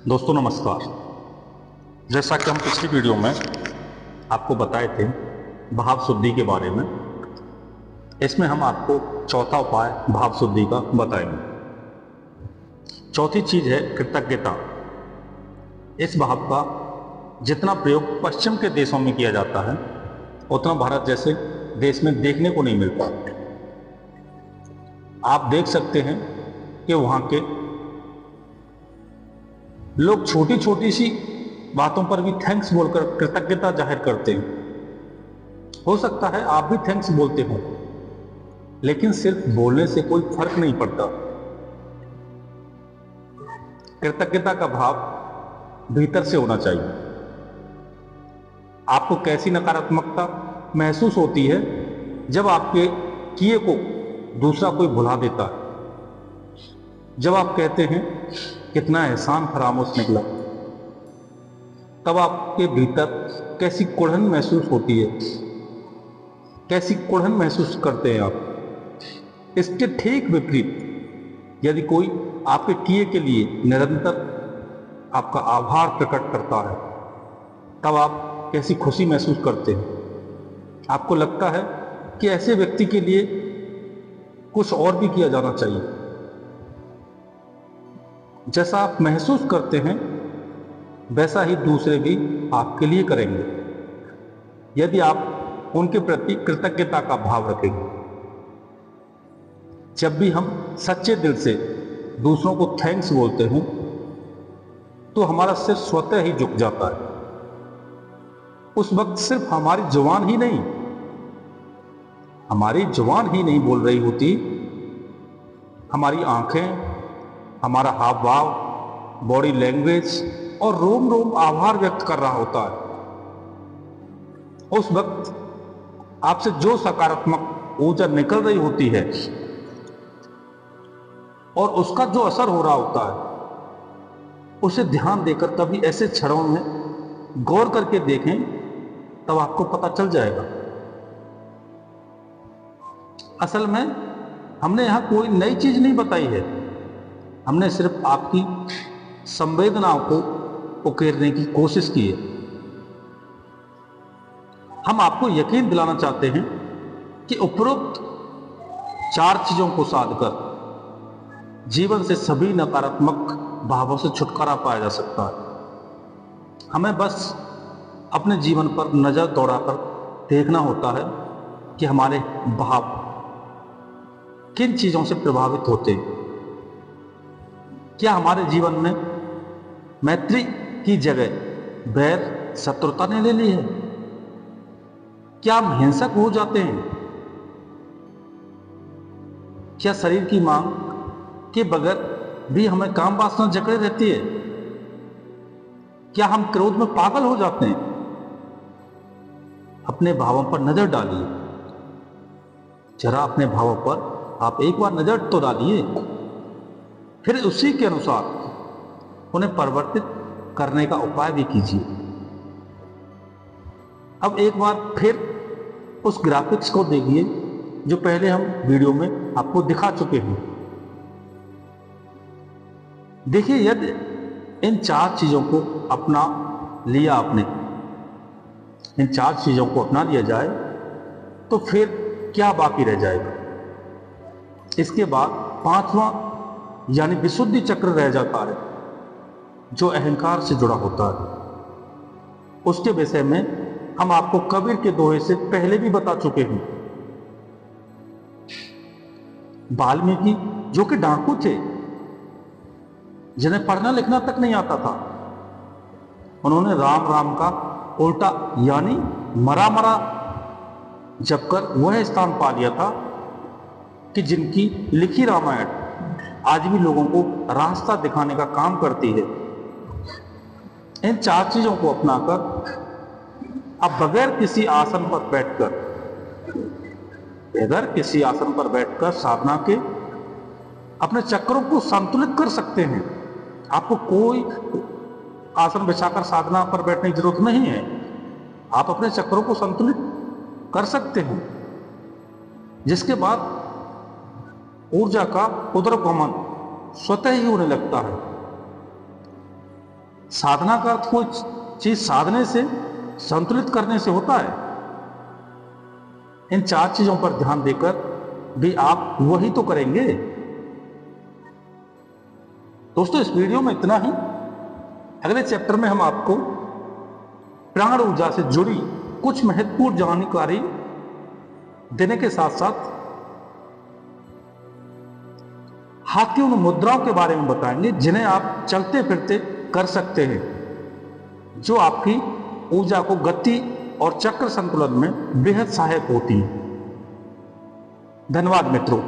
दोस्तों नमस्कार। जैसा कि हम पिछली वीडियो में आपको बताए थे भाव शुद्धि के बारे में, इसमें हम आपको चौथा उपाय भाव शुद्धि का बताएंगे। चौथी चीज है कृतज्ञता। इस भाव का जितना प्रयोग पश्चिम के देशों में किया जाता है उतना भारत जैसे देश में देखने को नहीं मिलता। आप देख सकते हैं कि वहां के लोग छोटी छोटी सी बातों पर भी थैंक्स बोलकर कृतज्ञता जाहिर करते हैं। हो सकता है आप भी थैंक्स बोलते हो, लेकिन सिर्फ बोलने से कोई फर्क नहीं पड़ता। कृतज्ञता का भाव भीतर से होना चाहिए। आपको कैसी नकारात्मकता महसूस होती है जब आपके किए को दूसरा कोई भुला देता है? जब आप कहते हैं कितना एहसान फरामोश निकला, तब आपके भीतर कैसी कुढ़न महसूस होती है, कैसी कुढ़न महसूस करते हैं आप। इसके ठीक विपरीत यदि कोई आपके किए के लिए निरंतर आपका आभार प्रकट करता है, तब आप कैसी खुशी महसूस करते हैं। आपको लगता है कि ऐसे व्यक्ति के लिए कुछ और भी किया जाना चाहिए। जैसा आप महसूस करते हैं वैसा ही दूसरे भी आपके लिए करेंगे, यदि आप उनके प्रति कृतज्ञता का भाव रखेंगे। जब भी हम सच्चे दिल से दूसरों को थैंक्स बोलते हैं तो हमारा सिर स्वतः ही झुक जाता है। उस वक्त सिर्फ हमारी जुबान ही नहीं बोल रही होती, हमारी आंखें, हमारा हाव भाव, बॉडी लैंग्वेज और रोम रोम आभार व्यक्त कर रहा होता है। उस वक्त आपसे जो सकारात्मक ऊर्जा निकल रही होती है और उसका जो असर हो रहा होता है, उसे ध्यान देकर कभी ऐसे क्षणों में गौर करके देखें, तब आपको पता चल जाएगा। असल में हमने यहां कोई नई चीज नहीं बताई है, हमने सिर्फ आपकी संवेदनाओं को उकेरने की कोशिश की है। हम आपको यकीन दिलाना चाहते हैं कि उपरोक्त 4 चीजों को साधकर जीवन से सभी नकारात्मक भावों से छुटकारा पाया जा सकता है। हमें बस अपने जीवन पर नजर दौड़ाकर देखना होता है कि हमारे भाव किन चीजों से प्रभावित होते हैं। क्या हमारे जीवन में मैत्री की जगह बैर, शत्रुता ने ले ली है? क्या हम हिंसक हो जाते हैं? क्या शरीर की मांग के बगैर भी हमें काम वासना जकड़े रहती है? क्या हम क्रोध में पागल हो जाते हैं? अपने भावों पर नजर डालिए। जरा अपने भावों पर आप एक बार नजर तो डालिए, फिर उसी के अनुसार उन्हें परिवर्तित करने का उपाय भी कीजिए। अब एक बार फिर उस ग्राफिक्स को देखिए जो पहले हम वीडियो में आपको दिखा चुके हैं। देखिए, यदि इन 4 चीजों को अपना लिया आपने, इन 4 चीजों को अपना लिया जाए तो फिर क्या बाकी रह जाएगा? इसके बाद 5वां यानी विशुद्धि चक्र रह जाता है, जो अहंकार से जुड़ा होता है। उसके विषय में हम आपको कबीर के दोहे से पहले भी बता चुके हैं। वाल्मीकि जो कि डाकू थे, जिन्हें पढ़ना लिखना तक नहीं आता था, उन्होंने राम राम का उल्टा यानी मरा मरा जप कर वह स्थान पा लिया था कि जिनकी लिखी रामायण आज भी लोगों को रास्ता दिखाने का काम करती है। इन 4 चीजों को अपनाकर अब बगैर किसी आसन पर बैठकर साधना के अपने चक्रों को संतुलित कर सकते हैं। आपको कोई आसन बिछाकर साधना पर बैठने की जरूरत नहीं है। आप अपने चक्रों को संतुलित कर सकते हैं, जिसके बाद ऊर्जा का उदरगमन स्वतः ही होने लगता है। साधना का अर्थ कोई चीज साधने से, संतुलित करने से होता है। इन 4 चीजों पर ध्यान देकर भी आप वही तो करेंगे। दोस्तों, इस वीडियो में इतना ही। अगले चैप्टर में हम आपको प्राण ऊर्जा से जुड़ी कुछ महत्वपूर्ण जानकारी देने के साथ साथ हाथ की उन मुद्राओं के बारे में बताएंगे जिन्हें आप चलते फिरते कर सकते हैं, जो आपकी ऊर्जा को गति और चक्र संतुलन में बेहद सहायक होती है। धन्यवाद मित्रों।